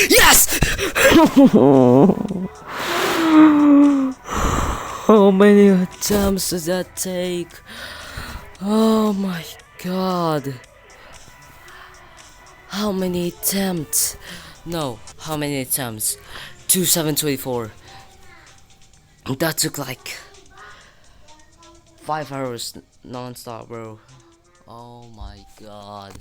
Yes! How many attempts does that take? Oh my god. How many attempts? No, how many attempts? 2724. That took like 5 hours non-stop, bro. Oh my god.